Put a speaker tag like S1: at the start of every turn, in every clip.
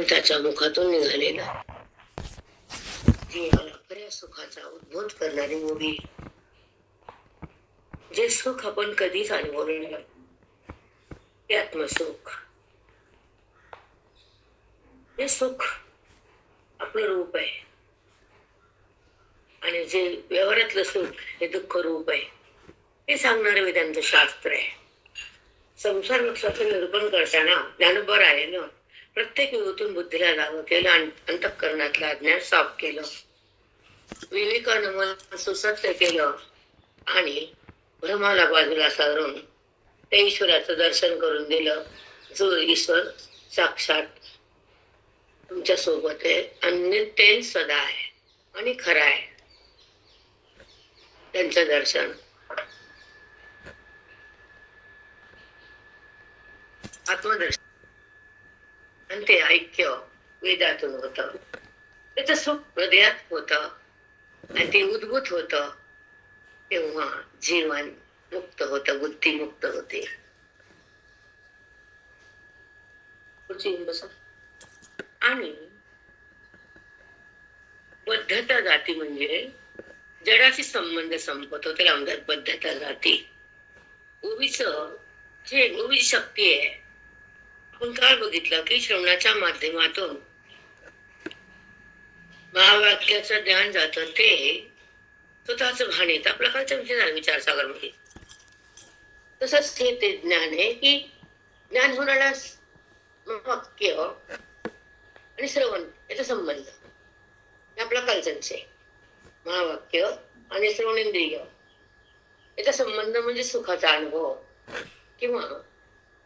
S1: भगवंताच्या मुखातून निघालेला जीवाला खऱ्या सुखाचा उद्भूत करणारी मुभी, जे सुख आपण कधीच अनुभवलं नाही ते आत्मसुख. हे सुख आपलं रूप आहे आणि जे व्यवहारातलं सुख हे दुःख रूप आहे हे सांगणारे वेदांत शास्त्र आहे. संसार वृक्षाचं निरूपण करताना ज्ञानोबर आहे ना, प्रत्येक युगतून बुद्धीला लागू केलं आणि अंतःकरणातलं अज्ञान साफ केलं, विवेकानं मन सुसत्य केलं आणि भ्रमाला बाजूला सारून त्या ईश्वराचं दर्शन करून दिलं, जो ईश्वर साक्षात तुमच्या सोबत आहे आणि नित्य सदा आहे आणि खरा आहे. त्यांचं दर्शन आत्मदर्शन आणि ते ऐक्य वेदातून होत. त्याचं सुख हृदयात होत आणि ते उद्भूत होत. तेव्हा जीवन मुक्त होत, बुद्धी मुक्त होते. आणि बद्धता जाती म्हणजे जडाशी संबंध संपत होते. रामदास बद्धता जाती उभीच जे उभी शक्ती आहे. आपण काल बघितलं की श्रवणाच्या माध्यमातून महावाक्याचं ज्ञान जात, ते स्वतःच भान येतं. आपला कालचा विषय झाला विचारसागर मध्ये. तसंच हे ते ज्ञान आहे की ज्ञान होणारा वाक्य आणि श्रवण याचा संबंध आपला कालचा विषय. महावाक्य आणि श्रवणेंद्रिय याचा संबंध म्हणजे सुखाचा अनुभव किंवा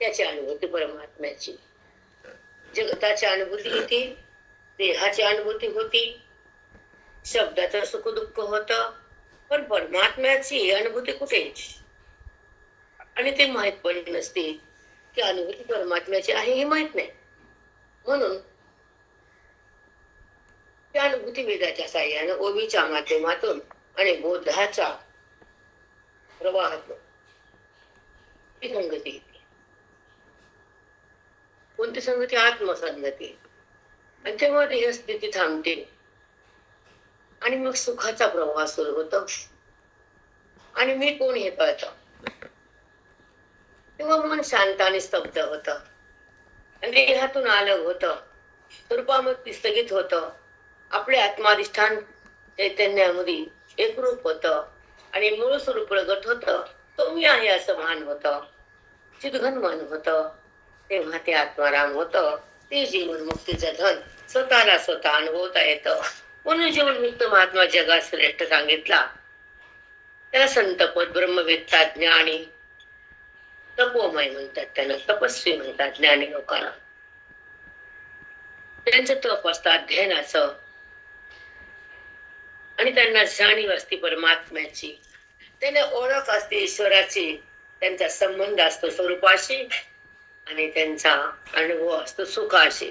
S1: त्याची अनुभूती परमात्म्याची. जगताची अनुभूती होती, देहाची अनुभूती होती, शब्दाचं सुख दुःख होत, पण परमात्म्याची अनुभूती कुठे आणि ते माहित पण नसते की अनुभूती परमात्म्याची आहे हे माहित नाही. म्हणून त्या अनुभूती वेदाच्या साह्यानं ओवीच्या माध्यमातून आणि बोधाच्या प्रवाहातून संगती येते. कोणती संगती? आत्मसंगती. आणि तेव्हा देह स्थिती थांबते आणि मग सुखाचा प्रवाह सुरू होतो आणि मी कोण हे कळतं. तेव्हा मन शांत आणि स्तब्ध होत आणि देहातून अलग होत, स्वरूपामध्ये स्थगित होत, आपले आत्माधिष्ठान चैतन्यामध्ये एकरूप होत आणि मूळ स्वरूप प्रगट होत. तो मी आहे असं भान होत, चिदघन मन होत. तेव्हा ते आत्माराम होत. ते जीवन मुक्तीचं धन स्वतःला स्वतः अनुभवता येत. म्हणून जीवनमुक्त महात्मा जगात श्रेष्ठ सांगितला. त्याला संतपद, ब्रह्मवेत्ता, ज्ञानी, तपोमय म्हणतात. त्यांना तपस्वी म्हणतात ज्ञानी लोकांना. त्यांचं तप असतं अध्ययनाचं आणि त्यांना जाणीव असते परमात्म्याची, त्यांना ओळख असते ईश्वराची, त्यांचा संबंध असतो स्वरूपाशी आणि त्यांचा अनुभव असतो सुखाशी.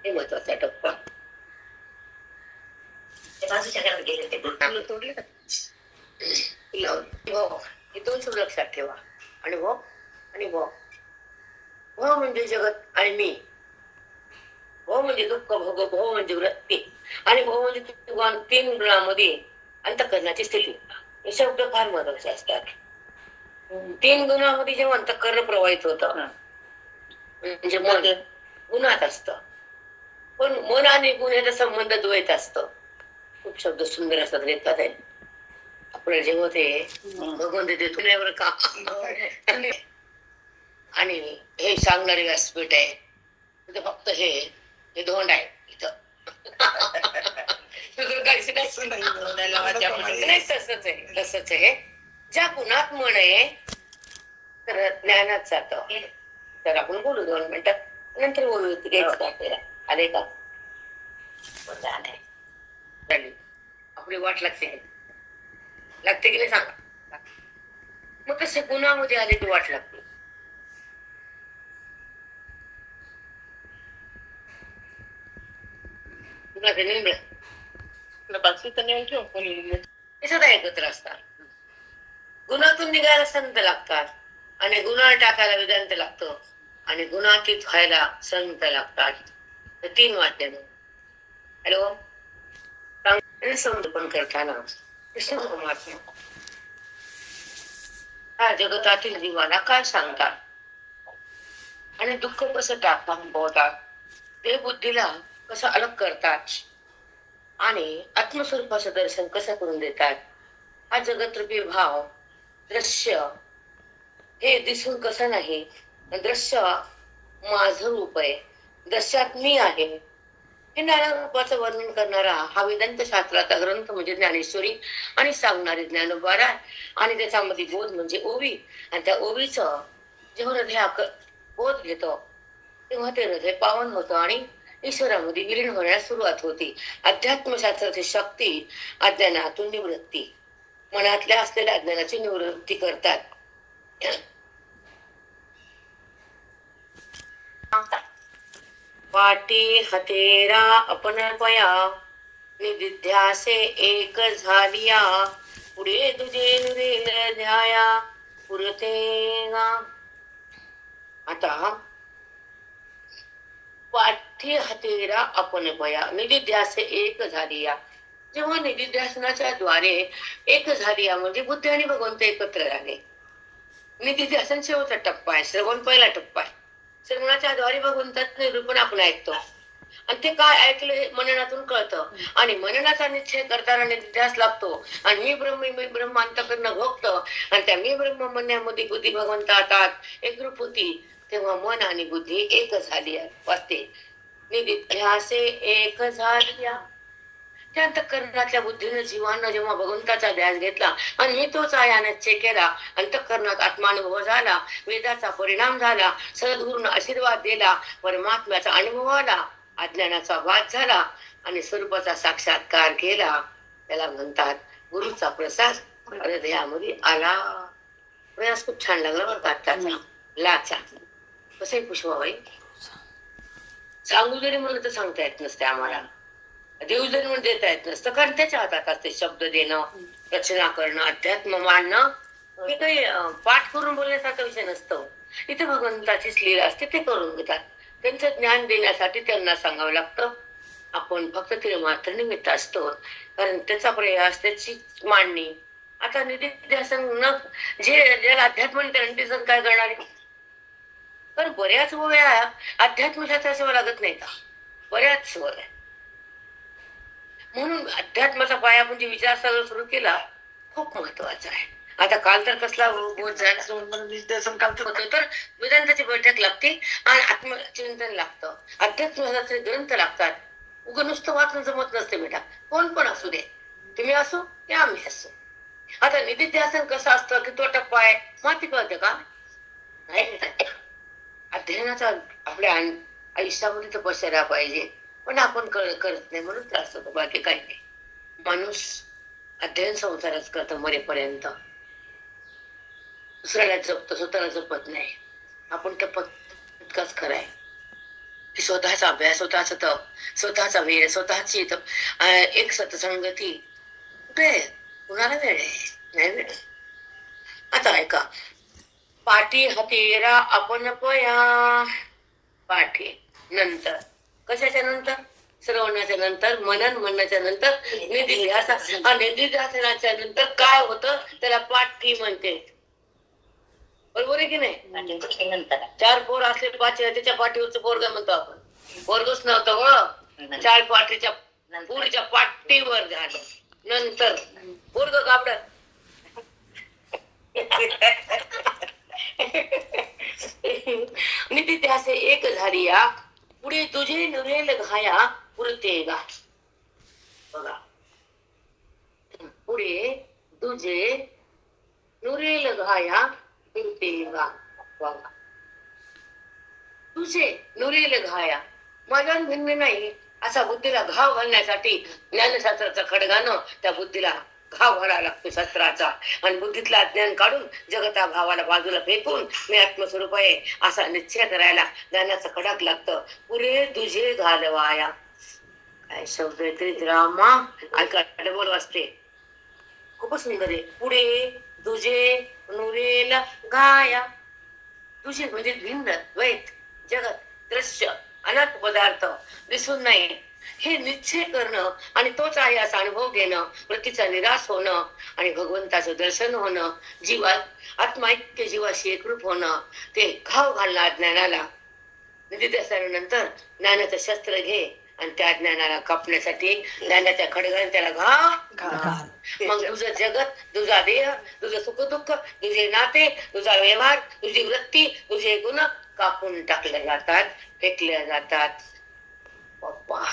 S1: हे महत्वाचा टप्पा. तोडले का? हे दोन शब्द लक्षात ठेवा. अनुभव आणि भव. भव म्हणजे जगत आणि मी. भव म्हणजे दुःख, भोग, भव म्हणजे वृत्ती आणि भव म्हणजे तीन गुणांमध्ये अंतःकरणाची स्थिती. हे शब्द फार महत्वाचे असतात. तीन गुणांमध्ये जेव्हा अंतःकरण प्रवाहित होत म्हणजे मन गुणात असत, पण मन आणि गुण याचा संबंध द्वैत असत. खूप शब्द सुंदर असतात रेखात आहे. आपल्याला जेव्हा ते भगवंत देतो नाही का. आणि हे सांगणारे व्यासपीठ आहे, फक्त हे धोंड आहे इथं. तसंच आहे. ज्या गुणात मन आहे तर ज्ञानात जात. तर आपण बोलू 2 मिनिटात, नंतर बोलू. आले का? आपली वाट लागते की नाही सांगा. मग तसे गुणामध्ये आले की वाट लागते. सदा एकत्र असतात. गुणातून निघायला संत लागतात आणि गुन्हा टाकायला वेदांत लागतो आणि गुणातीत व्हायला संत लागतात. तर 3 वाद्य. हॅलो, समर्पण करताना कृष्ण परमात्मा हा जगतातील जीवाला काय सांगतात आणि दुःख कसं थांबवतात, ते बुद्धीला कसं अलग करतात आणि आत्मस्वरूपाचं दर्शन कसं करून देतात. हा जगतरूपी भाव दृश्य हे दिसून कसं नाही, दृश्य माझं रूप आहे, दृश्यात मी आहे, हे नाना रूपाचं वर्णन करणारा हा वेदांत शास्त्राचा ग्रंथ म्हणजे ज्ञानेश्वरी आणि सांगणारी ज्ञानोबारा आणि त्याच्यामध्ये बोध म्हणजे ओवी. आणि त्या ओवीचं जेव्हा हृदय बोध घेतो तेव्हा ते हृदय पावन होतं आणि ईश्वरामध्ये विलीन होण्यास सुरुवात होती. अध्यात्मशास्त्राची शक्ती अज्ञानातून निवृत्ती, मनातल्या असलेल्या अज्ञानाची निवृत्ती करतात. वाटी हतेरा अपन पया निधिध्यासे एक झालिया पुढे तुझे नुरे ध्याया पुरतेगा. आता पाठी हतेरा आपण पया निधिध्यासे एक झालिया, जेव्हा निधिध्यासनाच्या द्वारे एक झालिया म्हणजे बुद्धी आणि भगवंत एकत्र झाले. निधिध्यासन शेवटचा टप्पा आहे, श्रवण पहिला टप्पा आहे. श्रवणाच्या द्वारे भगवंताचं निरूपण आपण ऐकतो आणि ते काय ऐकलं मननातून कळतं आणि मननाचा निश्चय करताना निध्यास लागतो आणि मी ब्रह्म अंतःकरण भोगतो आणि त्या मी ब्रह्म म्हणण्यामध्ये बुद्धी भगवंतात एकरूप होती. तेव्हा मन आणि बुद्धी एक झाली वाचते. निधिध्यासे एक झालिया, त्या अंतःकरणातल्या बुद्धीनं जीवानं जेव्हा भगवंताचा ध्यास घेतला आणि मी तोच आहे निश्चय केला, अंतःकरणात आत्मानुभव झाला, वेदाचा परिणाम झाला, सद्गुरूनं आशीर्वाद दिला, परमात्म्याचा अनुभव आला, अज्ञानाचा वाद झाला आणि स्वरूपाचा साक्षात्कार केला. त्याला म्हणतात गुरुचा प्रसाद हृदयामध्ये आला. प्रयास खूप छान लागला बरं का आत्ताचा लाचा. कसंही पुष्पाबाई सांगू जरी म्हणलं तर सांगता येत नसते आम्हाला, देऊ जरी म्हणून देता येत नसतं, कारण त्याच्या हातात असते शब्द देणं, रचना करणं, अध्यात्म मांडणं. हे काही पाठ करून बोलण्यासारखा विषय नसतो. इथे भगवंताचीच लीला असते, ते करून घेतात. त्यांचं ज्ञान देण्यासाठी त्यांना सांगावं लागतं. आपण फक्त तिला मात्र निमित्त असतो, कारण त्याचा प्रयास त्याची मांडणी. आता निधिध्यासन न जे ज्याला अध्यात्म त्याला काय करणार आहे, कारण बऱ्याच वेळा अध्यात्मशास्त्र सेवा लागत नाही का, बऱ्याच वेळा. म्हणून अध्यात्माचा पाया म्हणजे विचार सगळं सुरू केला खूप महत्वाचा आहे. आता काल तर कसला बोध झाला तर वेदांताची बैठक लागते आणि आत्मचिंतन लागतं, अध्यात्माचे ग्रंथ लागतात. उग नुसतं वाचून जमत नसते बेटा, कोण पण असू दे, तुम्ही असो या आम्ही असो. आता निधिध्यासन कसं असतं की तो टप्पा आहे माहिती कळते का नाही. अध्ययनाचा आपल्या आयुष्यामध्ये तपश्चर्या पाहिजे, पण आपण करत नाही म्हणून त्रास होतो, बाकी काही नाही. माणूस अध्ययन संसारच करतो मरेपर्यंत, दुसऱ्याला जपतो, स्वतःला जपत नाही. आपण इतकाच खराय की स्वतःचा अभ्यास, स्वतःच तप, स्वतःचा वेळ, स्वतःची एक सत्संगती कुठे कुणाला वेळ आहे, नाही वेळ. आता ऐका, पाठी हतेरा आपण पया, पाठी नंतर कशाच्या नंतर, श्रवणाच्या नंतर, मनन म्हणण्याच्या नंतर, निधिध्यासनाच्या नंतर काय होतं त्याला पाठी म्हणते. बरोबर आहे की नाही. 4 पोर असले 5 त्याच्या पाठीवरचं पोरग म्हणतो आपण, पोरगच नव्हतं व 4 पाठीच्या पुढच्या पाठीवर झालं नंतर पोरग कापड. निधिध्यासे एक झालिया पुढे तुझे नुरेल घाया पुरतेगा. बघा, पुढे तुझे नुरेल घाया पुरतेगा. बघा, तुझे नुरेल घाया माझ्या भिन्न नाही असा बुद्धीला घाव घालण्यासाठी ज्ञानशास्त्राचा खडगानं त्या बुद्धीला घाव घालावा लागतो शस्त्राचा, आणि बुद्धीतला अज्ञान काढून जगता भावाला बाजूला फेकून मी आत्मस्वरूप आहे असा निश्चय करायला ज्ञानाचा खडाक लागतं. पुरे तुझे घालवाया, काय शब्द येते रामा, ऐका डबल वाजते, खूपच सुंदर आहे. पुढे तुझे नुरेल घाया, तुझे म्हणजे भिन्न द्वैत, दिसून नाही, हे निश्चय करणं आणि तोच आहे असा अनुभव घेणं, वृत्तीचा निराश होणं आणि भगवंताचं दर्शन होणं, जीवात आत्माऐक्य जीवाशी एकरूप होणं, ते घाव घालणार ज्ञानाला. निधिध्यासनानंतर ज्ञानाचं शस्त्र घे आणि त्या ज्ञानाला कापण्यासाठी ज्ञानाच्या खडगाने त्याला घाव. मग तुझं जगत, तुझा देह, तुझं सुख दुःख, तुझे नाते, तुझा व्यवहार, तुझी वृत्ती, तुझे गुण कापून टाकले जातात, फेकले जातात. पप्पा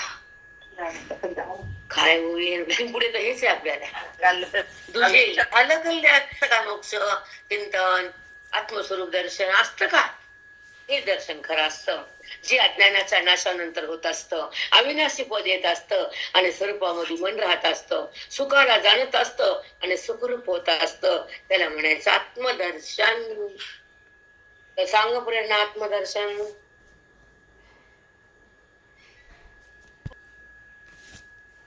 S1: काय होईल पुढे तर हेच आहे आपल्याला. तुझे झालं कल्याण का मोक्ष चिंतन आत्मस्वरूप दर्शन असतं का? हे दर्शन खरं असतं जे अज्ञानाच्या नाशानंतर होत असतं, अविनाशी पद येत असतं आणि स्वरूपामध्ये मन राहत असतं, सुखाला जाणत असतं आणि सुखरूप होत असतं. त्याला म्हणायचं आत्मदर्शन. सांग प्रेरणा आत्मदर्शन.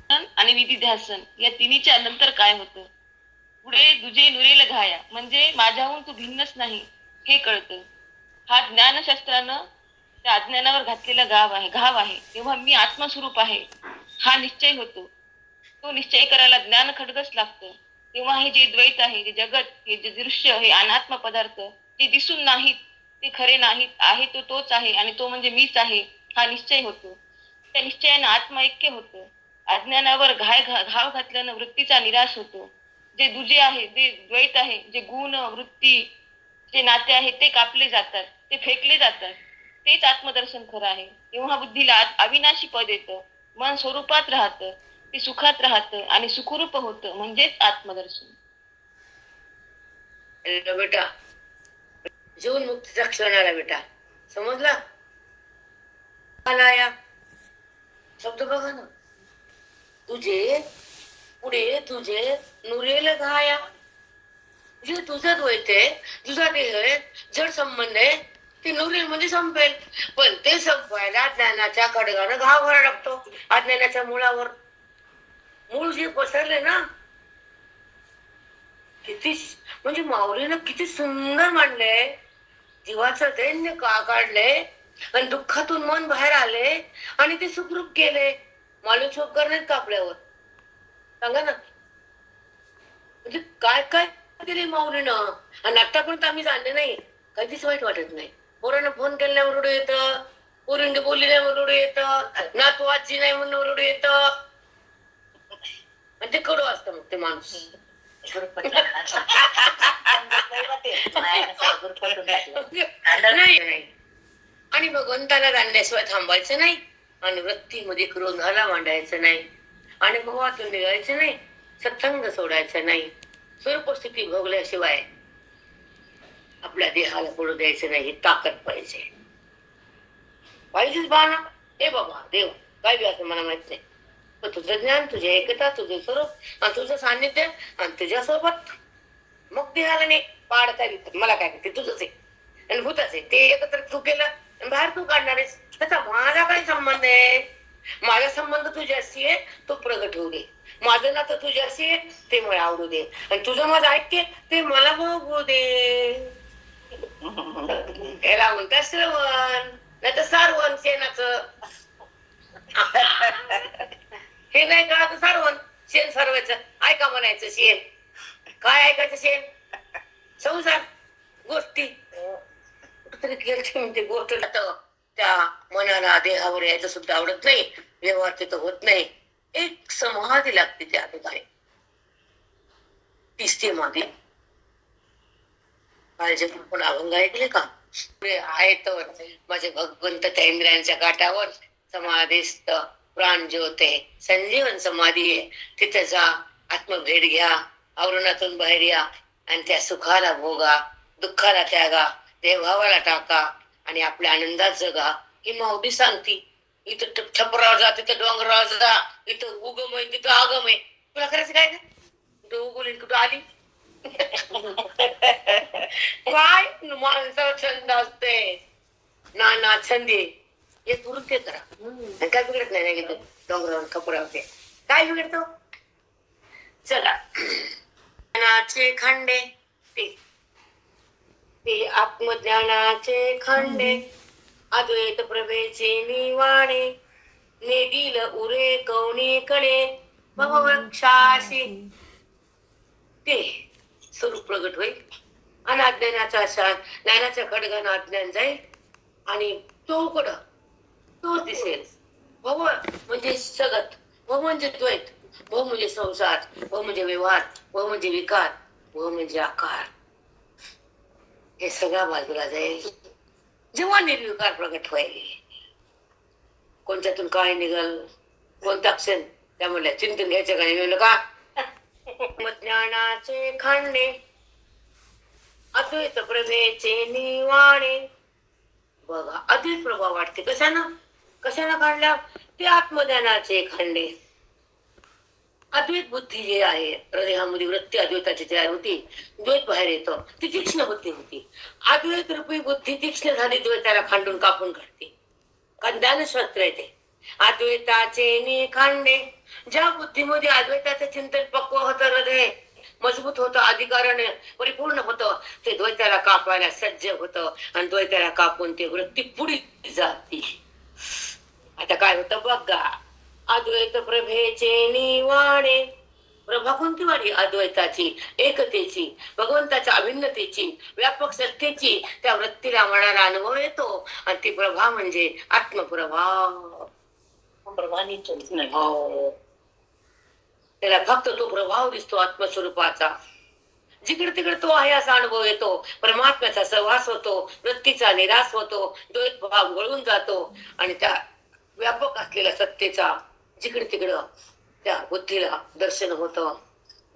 S2: आणि विधिध्यासन या तिन्हीच्या नंतर काय होतं? पुढे तुझे नुरेल घाया म्हणजे माझ्याहून तू भिन्नच नाही हे कळतं. हा ज्ञानशास्त्रानं त्या अज्ञानावर घातलेला घाव आहे. तेव्हा मी आत्मस्वरूप आहे हा निश्चय होतो. तो निश्चय करायला ज्ञान खडगच लागतं. तेव्हा हे जे द्वैत आहे, जे जगत, हे जे दृश्य, हे अनात्म पदार्थ ते दिसून नाहीत, ते खरे नाहीत, आहे तो तोच आहे आणि तो म्हणजे मीच आहे हा निश्चय होतो. त्या निश्चयानं आत्मऐक्य होतं. अज्ञानावर घाव घातल्यानं वृत्तीचा निराश होतो. जे दुजे आहे, जे द्वैत आहे, जे गुण वृत्ती, जे नाते आहे ते कापले जातात, ते फेकले जातात. तेच आत्मदर्शन खरं आहे. तेव्हा बुद्धीला अविनाशी पद येतं, मन स्वरूपात राहतं, ते सुखात राहतं आणि सुखरूप होतं, म्हणजेच आत्मदर्शन.
S1: बेटा जीवन मुक्तीचा क्षण आला बेटा, समजला? आला शब्द बघा ना, तुझे पुढे तुझे नुरेल घाया. जे तुझं द्वैत आहे, तुझा देह आहे, जड संबंध आहे, ते नुरेल म्हणजे संपेल. पण ते संपवायला ज्ञानाच्या खडगानं घाव घाला लागतो. अज्ञानाच्या मुळावर मूळ जे पसरले ना, किती म्हणजे माऊलीनं किती सुंदर मांडले. जीवाचं दैन्य का काढले आणि दुःखातून मन बाहेर आले आणि ते सुखरूप केले. मालूम उपकार नाहीत का आपल्यावर? सांगा ना, म्हणजे काय काय केले माऊलीनं. आणि आतापर्यंत आम्ही जाणले नाही, कधीच वाईट वाटत नाही. पोरानं फोन केल्यावर रडू येतं, पोरींनी बोलली नाही म्हणून रडू येतं, नातू आजी नाही म्हणून रडू येतं. आणि ते कडू असतं मग ते माणूस. आणि भगवंताला जाणल्याशिवाय थांबायचं नाही आणि वृत्तीमध्ये क्रोधाला मांडायचं नाही आणि भवातून निघायचं नाही, सत्संग सोडायचं नाही. स्वरूप स्थिती भोगल्याशिवाय आपल्या देहाला पडू द्यायचं नाही. ही ताकद पाहिजे. पाहिजेच बाणा. हे बाबा देव काय बी असं मला माहित नाही, पण तुझं ज्ञान, तुझी एकता, तुझं स्वरूप आणि तुझं सान्निध्य आणि तुझ्यासोबत मग देहाला नाही पाड काय मला काय ते तुझंच आहे आणि भूतच आहे. ते एकत्र तू केलं आणि बाहेर तू काढणार आहेस. त्याचा माझा काय संबंध आहे? माझा संबंध तुझ्याशी आहे, तो प्रगट होऊ दे. माझं नातं तुझ्याशी आहे, ते मला आवडू दे. आणि तुझं माझं ऐकते ते मला बघू दे. याला म्हणतात श्रवण, नाही तर सारवण शेणाचं. हे नाही कळत सारवण, शेण सारवायचं. ऐका म्हणायचं शेण. काय ऐकायचं शेण? संसार गोष्टी कुठतरी गेलते म्हणजे गोष्ट त्या मनाला देहावर यायचं सुद्धा आवडत नाही. व्यवहार तिथं होत नाही. एक समाधी लागते त्या ठिकाणी. तीच समाधी पण अभंग ऐकले का? आहे तर माझे भगवंत त्या इंद्रियांच्या काठावर समाधीस्थ प्राण ज्योते संजीवन समाधी आहे. तिथे जा, आत्मभेट घ्या, आवरणातून बाहेर या आणि त्या सुखाला भोगा, दुःखाला त्यागा, देवभावाला टाका आणि आपल्या आनंदात जगा. ही माऊली सांगती. इथं छपरावर जा, तिथं डोंगरावर जा, इथं उगम आहे, तिथं आगम आहे. तुला करायचं काय ना? कुठं उगवली कुठं आली? काय माणसाला छंद असते, नाना छंदी हे दुरून ते करा. काय बिघडत नाही डोंगरावर खपरावर काय बिघडतो? चला ज्ञानाचे खंडे, ते आत्मज्ञानाचे खंडे, अद्वैत प्रभेचे निवाडे, नेदील उरे कवणीकडे भववृक्षाशी. ते स्वरूप प्रगट होईल. अनाज्ञानाचा ज्ञानाचा खडगानं अज्ञान जाईल आणि तो उघड तो दिसेल. भव म्हणजे जगत, भव म्हणजे द्वैत, भव म्हणजे संसार, भव म्हणजे व्यवहार, भव म्हणजे विकार, भव म्हणजे आकार. हे सगळ्या बाजूला जाईल जेव्हा निर्विकार प्रगट होईल. कोणत्यातून काय निघल, कोणता क्षण, त्यामुळे चिंतन घ्यायचं काय मिळलं का. ज्ञानाचे खंडे अद्वैत प्रभेचे निवाणे. बघा अद्वैत प्रभाव वाटते कशानं कशानं काढल्या. ते आत्मज्ञानाचे खंडे. अद्वैत बुद्धी जी आहे हृदयामध्ये वृत्ती अद्वैताची तयार होती, द्वैत बाहेर येतं, ती तीक्ष्ण बुद्धी होती. अद्वैत रूपी बुद्धी तीक्ष्ण झाली, द्वैताला खांडून कापून काढते. कारण ज्ञानशास्त्र आहे ते. अद्वैताचे निखंडे. ज्या बुद्धीमध्ये अद्वैताचं चिंतन पक्व होतं, हृदय मजबूत होतं, अधिकाराने परिपूर्ण होतं, ते द्वैताला कापायला सज्ज होतं आणि द्वैताला कापून ते वृत्ती पुढे जाते. आता काय होतं बघा. अद्वैत प्रभेचे निवाणे. प्रभा कोणती वाढी? अद्वैताची, एकतेची, भगवंताच्या अभिन्नतेची, व्यापक सत्तेची. त्या वृत्तीला मनाला अनुभव येतो आणि ती प्रभा म्हणजे आत्मप्रभाव. त्याला फक्त तो प्रभाव दिसतो आत्मस्वरूपाचा. जिकडे तिकडे तो आहे असा अनुभव येतो. परमात्म्याचा सहवास होतो, वृत्तीचा निराश होतो, द्वैत भाव वळून जातो आणि त्या व्यापक असलेल्या सत्तेचा जिकडे तिकडं त्या बुद्धीला दर्शन होतं.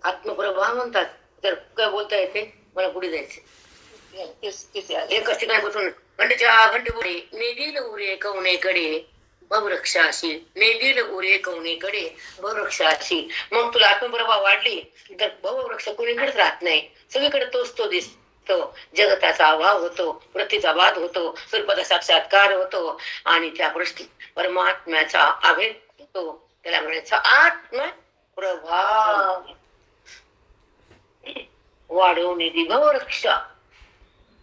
S1: आत्मप्रभाव म्हणतात. तर काय बोलता येते मला, पुढे जायचे. एकच ठिकाणी बसून घंटेच्या घंटेपुढे नेदील उरे कवणेकडे भववृक्षाशी. नेदील उरे कवणेकडे भववृक्षाशी. मग तुला आत्मप्रभाव वाढली तर भववृक्ष कोणीकडेच राहत नाही, सगळीकडे तोच तो दिसतो. जगताचा अभाव होतो, वृत्तीचा वाद होतो, स्वरूपाचा साक्षात्कार होतो आणि त्या परमात्म्याचा अभेद होतो. त्याला म्हणायचं आत्म प्रभाव. वाढवून येते भववृक्ष.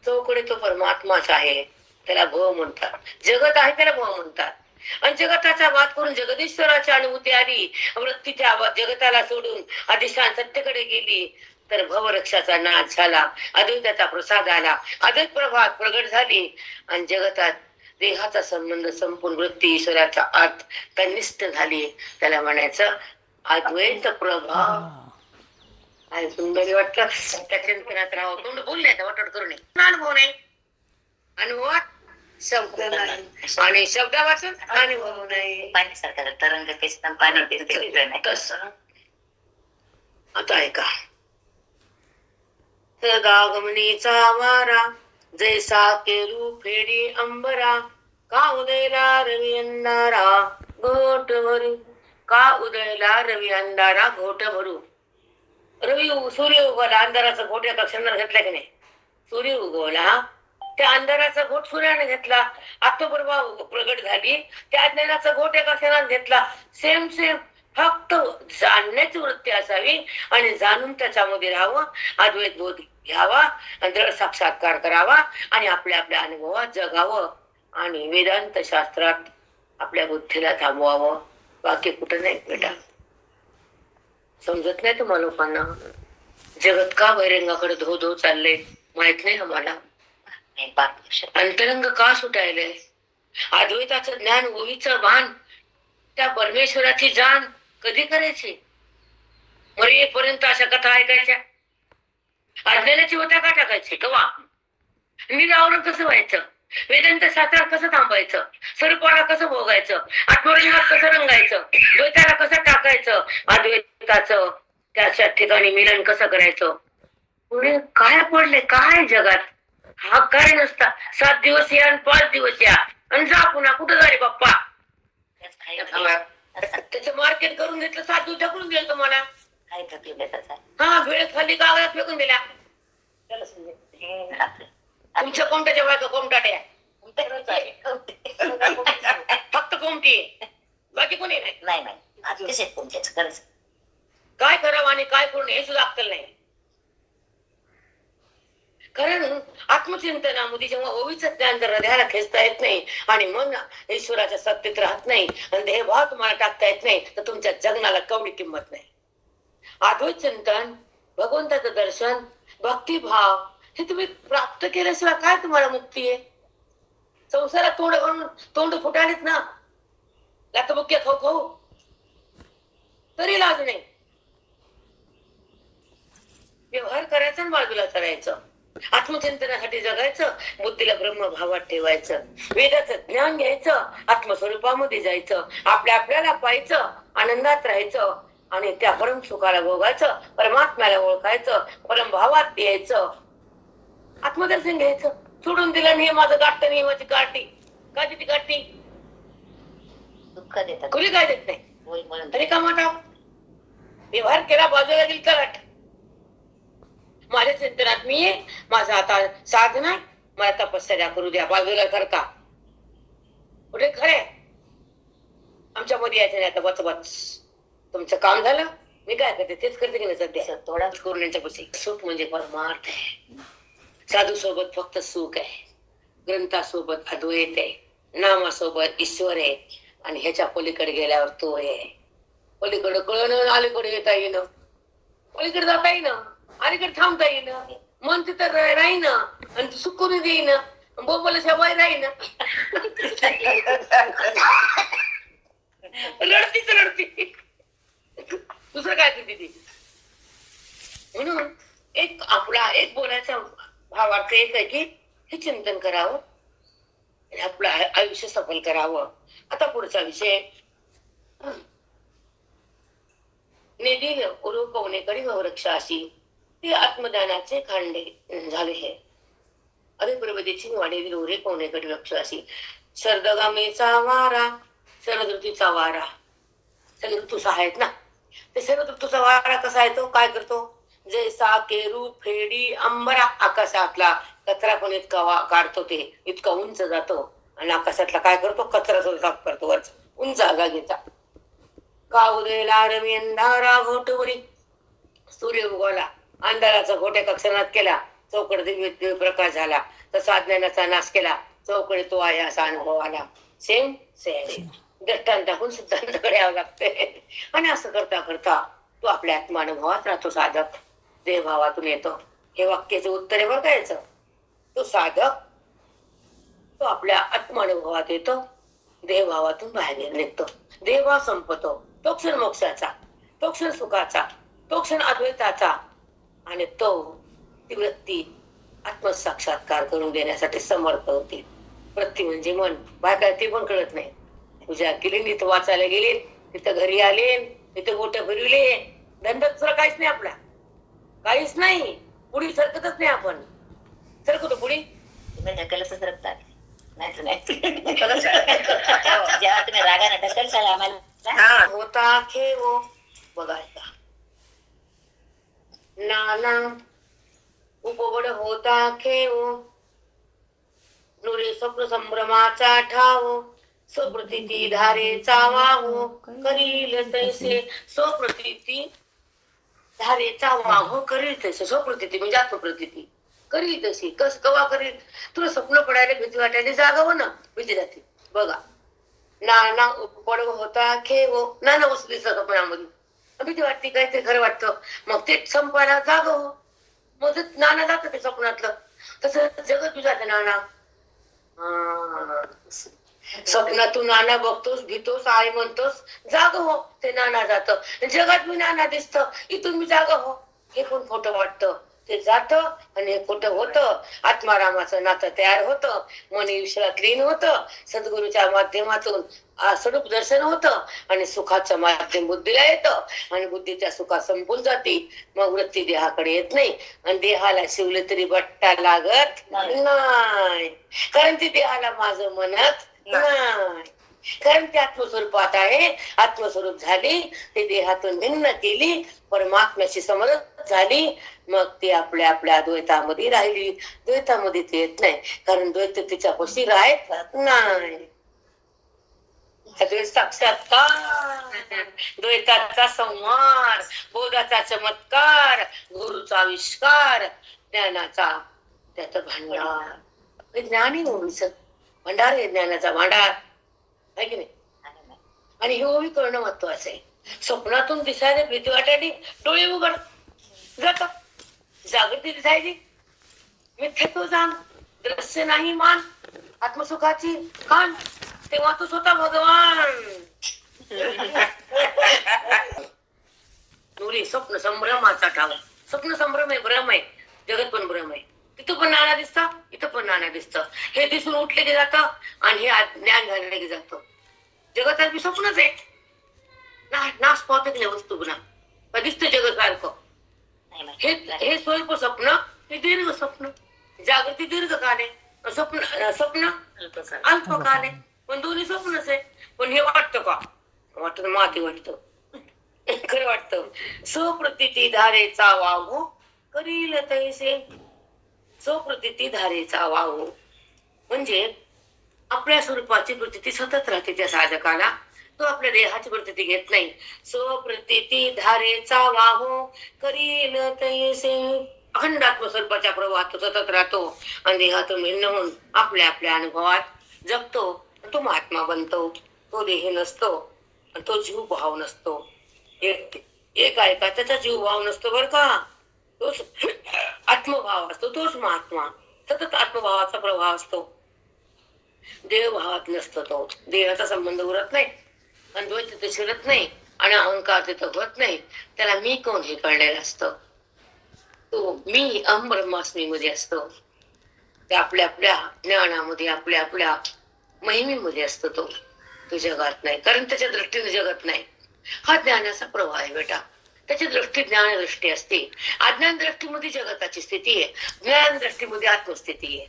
S1: चौकडे तो परमात्माच आहे, त्याला भव म्हणतात. जगत आहे त्याला भव म्हणतात. आणि जगताचा वाद करून जगदीश्वराची अनुभूती आली, वृत्तीच्या जगताला सोडून अधिष्ठान सत्तेकडे गेली तर भववृक्षाचा नाश झाला, अद्वैताचा प्रसाद आला, अद्वैत प्रभात प्रगट झाली आणि जगतात देहाचा संबंध संपून वृत्ती ईश्वराच्या आत तन्निष्ठ झाली. त्याला म्हणायचं अद्वैत प्रभाव. काय सुंदर वाटलं. त्या चिंतनात राहावं. तोंड बोलले वाटत करू नये. अनुभव नाही, अनुभवात शब्द नाही आणि शब्दा वाचून अनुभव नाही.
S3: पाण्यासारखा तरंग पेचताना पाणी
S1: तस. आता ऐका. सदागमनीचा वारा जैसा केरू फेडी अंबरा. का उदयला रवी अंधारा घोट भरू. का उदयला रवी अंधारा घोट भरू. रवी सूर्य उगवला, अंधाराचा घोट एका क्षणाला घेतला की नाही. सूर्य उगवला, त्या अंधाराचा घोट सूर्याने घेतला, आत्मप्रभाव प्रगट झाली, त्या ज्ञानाचा घोट एका क्षणात घेतला. Same same. फक्त जाणण्याची वृत्ती असावी आणि जाणून त्याच्यामध्ये राहावं, अद्वैत बोध घ्यावा आणि दृढ साक्षात्कार करावा आणि आपल्या आपल्या अनुभवात जगावं आणि वेदांत शास्त्रात आपल्या बुद्धीला थांबवावं. बाकी कुठं नाही बेटा. समजत नाही तुम्हाला लोकांना. जगत का बहिरंगाकडे धो धो चाललंय माहित नाही आम्हाला. अंतरंग का सुटायलंय. अद्वैताचं ज्ञान, ओवीचं भान, त्या परमेश्वराची जाण कधी करायची. मरेपर्यंत अशा कथा ऐकायच्या. अज्ञानाची होत्या का टाकायची कवा. निरावरण कसं व्हायचं, वेदांत शास्त्रात कसं थांबायचं, स्वरूपाला कसं भोगायचं, आत्मरंगात कसं रंगायचं, द्वैताला कसं टाकायचं, अद्वैताचं त्याच्या ठिकाणी मिलन कसं करायचं. पुढे काय पडले काय जगात. हा काय नसता. 7 दिवस या आणि 5 दिवस या आणि जा पुन्हा. कुठं झाले बाप्पा. त्याचं मार्केट करून घेतलं, 7 दिवस ढकलून दिलं तुम्हाला. हा वेळ खाली कागदात फेकून दिल्या. तुमच्या कोमट्याच्या बायका कोमटाट्या फक्त कोमटी, बाकी कोणी नाही. काय करावं आणि काय करू नये हे सुद्धा अक्कल नाही. कारण आत्मचिंतनामध्ये जेव्हा ओवीचं ज्ञान जर हृदयाला खेचता येत नाही आणि मन ईश्वराच्या सत्तेत राहत नाही आणि देहभाव तुम्हाला टाकता येत नाही तर तुमच्या जगण्याला कवडी किंमत नाही. अद्वैत चिंतन, भगवंताचं दर्शन, भक्तिभाव हे तुम्ही प्राप्त केल्याशिवाय काय तुम्हाला मुक्ती आहे? संसारात तोंड घालून तोंड फुटालेत ना, लातबुक्या खाऊ खाऊ तरी लाज नाही. व्यवहार करायचा आणि बाजूला करायचं, आत्मचिंतनासाठी जगायचं, बुद्धीला ब्रह्मभावात ठेवायचं, वेदाचं ज्ञान घ्यायचं, आत्मस्वरूपामध्ये जायचं, आपल्याला पाहायचं, आनंदात राहायचं आणि त्या परम सुखाला भोगायचं, परमात्म्याला ओळखायचं, परमभावात यायचं, आत्मदर्शन घ्यायचं. सोडून दिलं नियमाचं गाठतं, नियमाची काठी काय ती काठी
S3: दुःख देतात,
S1: कुणी काय देत नाही.
S3: होय म्हणून
S1: तरी का म्हणा व्यवहार केला बाजूला गेली कराट. माझ्या चिंतनात मी आहे, माझा आता साधना, मला तपश्चर्या करू द्या, बाजूला करता कुठे खरे आमच्या मध्ये यायचं नाही. आता बच बच तुमचं काम झालं, मी काय करते तेच करते की नाही सध्या.
S3: थोडा
S1: करून यांच्या पुढे सुख म्हणजे परमार्थ आहे. साधू सोबत फक्त सुख आहे, ग्रंथासोबत अद्वैत आहे, नामासोबत ईश्वर आहे आणि ह्याच्या पलीकडे गेल्यावर तो आहे. पलीकडे कळणं, अलीकडे येता येणं, पलीकडे जाता येणं, अलीकडे थांबता येणं, मन तिथं राहीन आणि सुख करून देईन, बोंबला शाबाई राहीन, रडतीच रडती, दुसरं काय करते ती. म्हणून एक बोलायचा भावार्थ एक आहे की हे चिंतन करावं आणि आपलं आयुष्य सफल करावं. आता पुढचा विषय, नेदिल उरुपवनेकडे वृक्षाशी ते आत्मदानाचे खांडे झाले हे. अरे प्रभदेची वाढेल उरे पवनेकडे वृक्षाशी शरदगामेचा वारा, शरद ऋतूचा वारा, शरद ऋतू आहेत ना, ते शरद ऋतूचा वारा कसा आहे, तो काय करतो, जैसा केरू फेडी अंबरा, आकाशातला कचरा पण इतका काढतो, ते इतका उंच जातो आणि आकाशातला काय करतो, कचरा साफ करतो, वरच उंच जागा घेता. का उदयला रवी अंधारा घोटवरी, सूर्य उगवला, अंधाराचा घोट्या कक्षणात केला, चौकड दिव्य प्रकाश झाला, तसा अज्ञानाचा नाश केला, चौकडे तो आहे असा अनुभव आला. सेम सेम दृष्टांताहून सिद्धांताकडे यावं लागते. आणि असं करता करता तो आपल्या आत्मानुभवात राहतो. साधक देहभावातून येतो. हे वाक्याचं उत्तर आहे बरं याचं. तो साधक तो आपल्या आत्मानुभवात येतो, देहभावातून बाहेर निघतो, देहभाव संपतो, तो क्षण मोक्षाचा, तो क्षण सुखाचा, तो क्षण अद्वैताचा आणि तो ती वृत्ती आत्मसाक्षात्कार करून देण्यासाठी समर्थ होती. वृत्ती म्हणजे मन, बाय ती पण कळत नाही. पूजा केली, तिथं वाचायला गेले, तिथं घरी आले, तिथे गोट्या फिरविले, धंदा दुसरा काहीच नाही आपला, काहीच नाही. पुढी सरकतच नाही आपण. सरकतो पुढे
S3: तुम्ही ढकलच सरकतात, नाही नाही जेव्हा तुम्ही रागाने ढकलशाल आम्हाला
S1: होता खेळ बघायचा नाना उपबड होता खेळ, नुरे स्वप्न संभ्रमाचा ठाव, स्वप्रतीती धारेचा वाहो करील तैसे, स्वप्रतीती धारेचा वाहो करील तैसे, स्वप्रतीती म्हणजे आत्मप्रतीती करील तशी. कस कवा करील, तुला स्वप्न पडायला भीती वाटायला जागावं ना, भीती जाते. बघा नाना उपपड होता खेळ, नाना वस्तू दिसत स्वप्नामध्ये, भीती वाटते, काहीतरी खरं वाटतं, मग ते संपायला जागा हो, मग नाना जात ते स्वप्नातलं. तसं जगत तुझा नाना, स्वप्नातून नाना बघतोस, भीतोस, आई म्हणतोस, जाग हो, ते नाना जात. जगात मी नाना दिसत, इथून मी जागा हो, हे पण खोटं वाटतं, ते जात आणि हे खोटं होतं. आत्मारामाचं नातं तयार होतं, मन ईश्वरात लीन होतं, सद्गुरूच्या माध्यमातून स्वरूप दर्शन होतं आणि सुखाचं माध्यम बुद्धीला येतं आणि बुद्धीच्या सुखात संपून जाते. मग वृत्ती देहाकडे येत नाही आणि देहाला शिवले तरी बट्टा लागत नाही, कारण ती देहाला माझं म्हणत नाही, कारण ती आत्मस्वरूपात आहे. आत्मस्वरूप झाली, ते देहातून भिन्न केली, परमात्म्याशी समरस झाली, मग ती आपल्या आपल्या द्वैतामध्ये राहिली. द्वैतामध्ये ती येत नाही, कारण द्वैत तिच्या पशी राहत नाही. साक्षात्कार, द्वैताचा संहार, बोधाचा चमत्कार, गुरुचा आविष्कार, ज्ञानाचा त्याचं भांडार ज्ञान आहे ओवीचं. भंडार आहे ज्ञानाचा भांडार आहे की नाही. आणि हे ओवी करणं महत्वाचं आहे. स्वप्नातून दिसायला भीती वाटायची, डोळे उघड जात, जागृती दिसायची, मिथ्यात्व जाण, दृश्य नाही मान, आत्मसुखाची खाण, तेव्हा तू स्वतः भगवान. नुरी स्वप्न संभ्रमाचा ठाव. स्वप्न संभ्रम आहे, भ्रम आहे, जगत पण भ्रम आहे. तिथं पण नाना दिसतं, इथं पण नाना दिसतं. हे दिसून उठले की जातं आणि हे ज्ञान झाले की जातं. जगत बी स्वप्नच आहे. नाश पावते वस्तू पुन्हा दिसतं जगत सारखं. हे स्वल्प स्वप्न, हे दीर्घ स्वप्न. जागृती दीर्घकाल आहे, स्वप्न अल्पकाल आहे. पण दोन्ही स्वप्नच आहे. पण हे वाटतं का? वाटत माती वाटतं, खरं वाटतं. स्वप्रतीती धारेचा वाहू करील तैसे. स्वप्रतीती धारेचा वाहू म्हणजे आपल्या स्वरूपाची प्रतीती सतत राहते त्या साधकाला. तो आपल्या देहाची प्रतीती घेत नाही. स्वप्रतीती धारेचा वाहू करील तैसे. अखंड आत्मस्वरूपाच्या प्रवाहात तो सतत राहतो आणि देहातून भिन्न होऊन आपल्या आपल्या अनुभवात जगतो. तो महात्मा बनतो. तो देह नसतो, तो जीव भाव नसतो. एक आहे का त्याचा जीव भाव नसतो बर का. तोच आत्मभाव असतो, तोच महात्मा. सतत आत्मभावाचा प्रभाव असतो, देहभावात नसतो. तो देहाचा संबंध उरत नाही, अद्वैत तिथे शिरत नाही आणि अहंकार तिथं होत नाही. त्याला मी कोण हे कळलेलं असतं. तो मी अहम ब्रह्मास्मी मध्ये असतो. ते आपल्या आपल्या ज्ञानामध्ये, आपल्या आपल्या महिमेमध्ये असतो. तो जगात नाही, कारण त्याच्या दृष्टीने जगत नाही. हा ज्ञानाचा प्रवाह आहे बेटा. त्याची दृष्टी ज्ञान दृष्टी असते. अज्ञान दृष्टीमध्ये जगताची स्थिती आहे, ज्ञान दृष्टीमध्ये आत्मस्थिती आहे.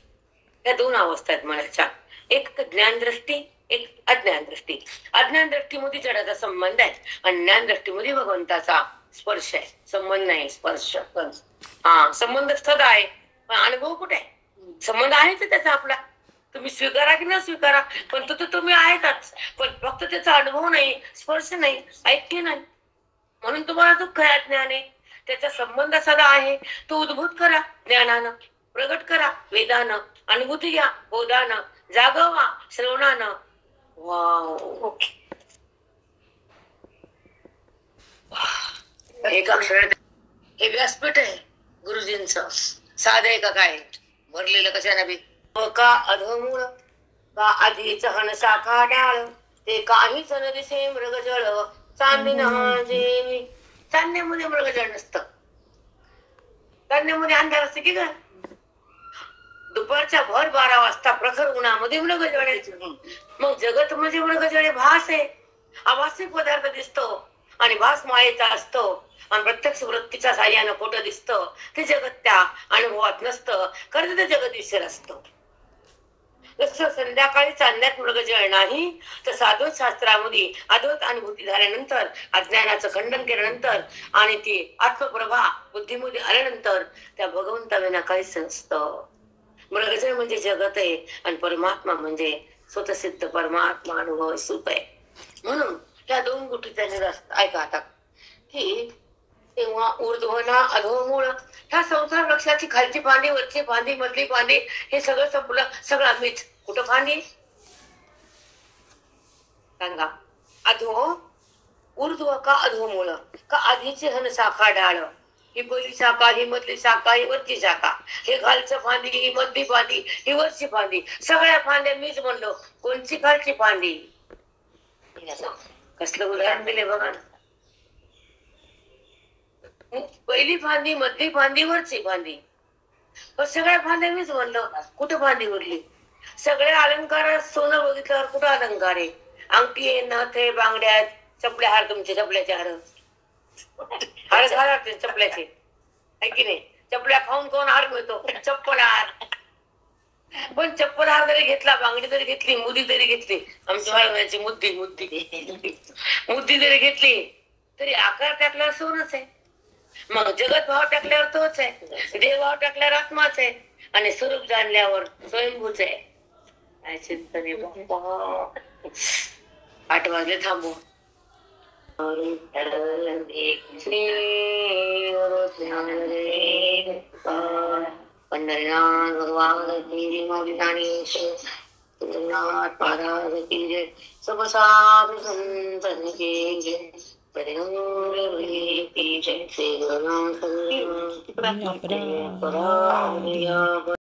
S1: या दोन अवस्था आहेत मनाच्या. एक ज्ञान दृष्टी, एक अज्ञान दृष्टी. अज्ञान दृष्टीमध्ये जडाचा संबंध आहे आणि ज्ञान दृष्टीमध्ये भगवंताचा स्पर्श आहे. संबंध नाही, स्पर्श. हा, संबंध सदा आहे पण अनुभव कुठे आहे? संबंध आहेच त्याचा आपला. तुम्ही स्वीकारा की न स्वीकारा, पण तो तुम्ही आहेतच. पण फक्त त्याचा अनुभव नाही, स्पर्श नाही, ऐक्य नाही. म्हणून तुम्हाला दुःख आहे अज्ञाने. त्याचा संबंध सदा आहे. तो उद्भूत करा ज्ञानानं, प्रगट करा वेदानं, अनुभूती घ्या बोधानं, जागवा श्रवणानं. वाव, एक अक्षर हे व्यासपीठ आहे गुरुजींचं. साधं आहे का काय भरलेलं कशाने बी. का अधमूळ का आधीच हणसाखा डाळ, ते काहीच न दिसे मृगजळ चांदणी. चांदण्यामध्ये मृगजळ नसतं. चांदण्यामध्ये अंधार असते की काय. दुपारच्या भर 12 वाजता प्रखर उन्हामध्ये मृगजळ आहे. मग जगत म्हणजे मृगजळ भास आहे. आभासी पदार्थ दिसतो आणि भास मायेचा असतो आणि प्रत्यक्ष वृत्तीच्या साह्यानं खोटं दिसतं. ते जगत त्या अनुभवात नसतं, कारण ते जगत ईश्वर असतं. जसं संध्याकाळी चांदण्यात मृगजळ नाही, तसं अद्वैत शास्त्रामध्ये अद्वैत अनुभूती झाल्यानंतर, अज्ञानाचं खंडन केल्यानंतर आणि ती आत्मप्रभा बुद्धीमध्ये आल्यानंतर त्या भगवंताविना काहीच नसतं. मृगजळ म्हणजे जगत आहे आणि परमात्मा म्हणजे स्वतःसिद्ध परमात्मा अनुभव सुख आहे. म्हणून त्या दोन गोष्टी त्यांनी ऐका आता की तेव्हा ऊर्ध्वना अधोमूळ. ह्या संसार वृक्षाची खालची फांदी, वरची फांदी, मधली फांदी, हे सगळं संपलं. सगळं मीच. कुठं फांदी सांगा. अधो ऊर्ध्व का अधोमूळ का आधीची हन शाखा डाळ. ही पहिली शाखा, ही मधली शाखा, ही वरची शाखा, हे खालचं फांदी, ही मधली फांदी, ही वरची फांदी. सगळ्या फांद्या मीच म्हणलो. कोणची खालची फांदी? कसलं उदाहरण दिले बघा. पहिली फांदी, मधली फांदी, वरची फांदी, पण सगळ्या फांद्या मीच म्हणलं. कुठं फांदी उरली? सगळ्या अलंकार सोनं बघितल्यावर कुठं अलंकार आहे? अंगठी आहे, नथ आहे, बांगड्या आहेत, चपल्या हार. तुमचे चपल्याचे हार हार घाला चपल्याचे आहे की नाही? चपल्या खाऊन कोण हार मिळतो? चप्पल हार. पण चप्पल हार जरी घेतला, बांगडी जरी घेतली, मुदी जरी घेतली, आमच्या महाराजांची मुद्दी मुद्दी जरी घेतली तरी आकार टाकल्यावर सोनच आहे. मग जगत भाव टाकल्यावर तोच आहे, देव भाव टाकल्यावर आत्माच आहे आणि स्वरूप जाणल्यावर स्वयंभूच आहे. 8 वाजले, थांबू. पंढरीनाथ भगवान की जय, मौली ज्ञानेश्वर तुंगनाथ महाराज की जय, सब साधु संतन की जय, बजरंग बली की जय, श्री गुरु नानक देव की जय,